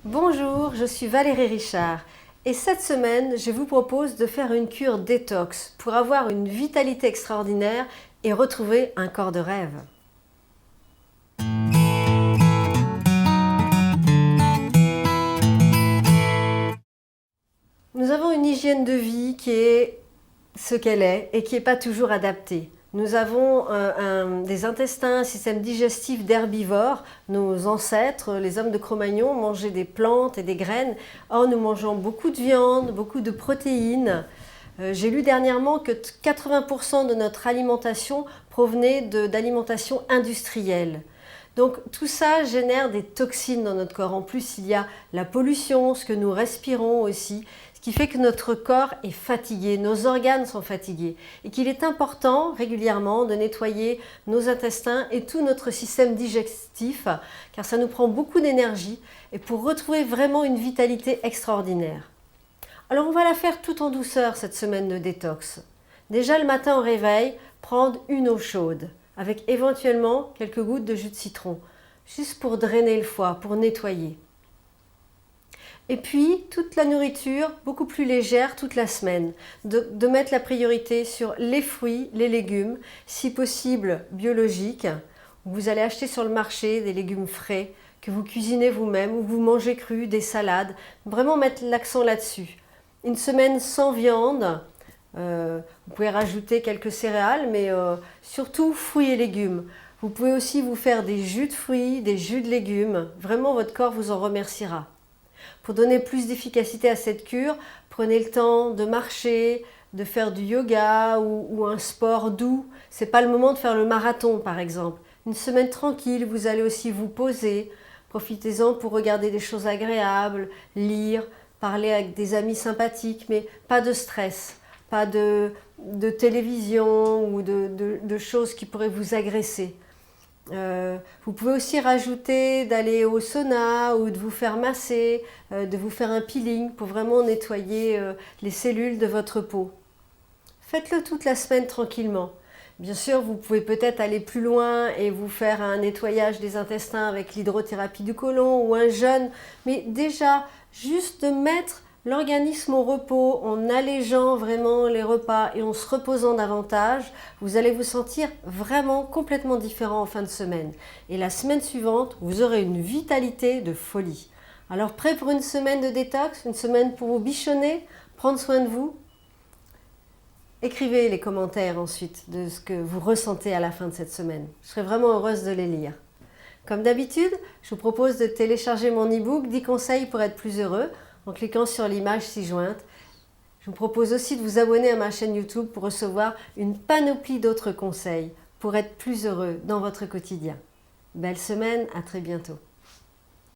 Bonjour, je suis Valérie Richard et cette semaine, je vous propose de faire une cure détox pour avoir une vitalité extraordinaire et retrouver un corps de rêve. Nous avons une hygiène de vie qui est ce qu'elle est et qui n'est pas toujours adaptée. Nous avons des intestins, un système digestif d'herbivores. Nos ancêtres, les hommes de Cro-Magnon, mangeaient des plantes et des graines. Or, nous mangeons beaucoup de viande, beaucoup de protéines. J'ai lu dernièrement que 80% de notre alimentation provenait d'alimentation industrielle. Donc tout ça génère des toxines dans notre corps. En plus, il y a la pollution, ce que nous respirons aussi, ce qui fait que notre corps est fatigué, nos organes sont fatigués et qu'il est important régulièrement de nettoyer nos intestins et tout notre système digestif car ça nous prend beaucoup d'énergie et pour retrouver vraiment une vitalité extraordinaire. Alors on va la faire tout en douceur cette semaine de détox. Déjà le matin au réveil, prendre une eau chaude avec éventuellement quelques gouttes de jus de citron, juste pour drainer le foie, pour nettoyer. Et puis, toute la nourriture beaucoup plus légère toute la semaine. De mettre la priorité sur les fruits, les légumes, si possible biologiques. Vous allez acheter sur le marché des légumes frais que vous cuisinez vous-même ou vous mangez crus, des salades. Vraiment mettre l'accent là-dessus. Une semaine sans viande. Vous pouvez rajouter quelques céréales, mais surtout fruits et légumes. Vous pouvez aussi vous faire des jus de fruits, des jus de légumes. Vraiment, votre corps vous en remerciera. Pour donner plus d'efficacité à cette cure, prenez le temps de marcher, de faire du yoga ou un sport doux. Ce n'est pas le moment de faire le marathon par exemple. Une semaine tranquille, vous allez aussi vous poser. Profitez-en pour regarder des choses agréables, lire, parler avec des amis sympathiques, mais pas de stress, pas de télévision ou de choses qui pourraient vous agresser. Vous pouvez aussi rajouter d'aller au sauna ou de vous faire masser, de vous faire un peeling pour vraiment nettoyer les cellules de votre peau. Faites-le toute la semaine tranquillement. Bien sûr, vous pouvez peut-être aller plus loin et vous faire un nettoyage des intestins avec l'hydrothérapie du côlon ou un jeûne, mais déjà, juste de mettre l'organisme au repos en allégeant vraiment les repas et en se reposant davantage, vous allez vous sentir vraiment complètement différent en fin de semaine. Et la semaine suivante, vous aurez une vitalité de folie. Alors prêt pour une semaine de détox, une semaine pour vous bichonner, prendre soin de vous? Écrivez les commentaires ensuite de ce que vous ressentez à la fin de cette semaine. Je serai vraiment heureuse de les lire. Comme d'habitude, je vous propose de télécharger mon e-book 10 conseils pour être plus heureux en cliquant sur l'image ci-jointe. Je vous propose aussi de vous abonner à ma chaîne YouTube pour recevoir une panoplie d'autres conseils pour être plus heureux dans votre quotidien. Belle semaine, à très bientôt.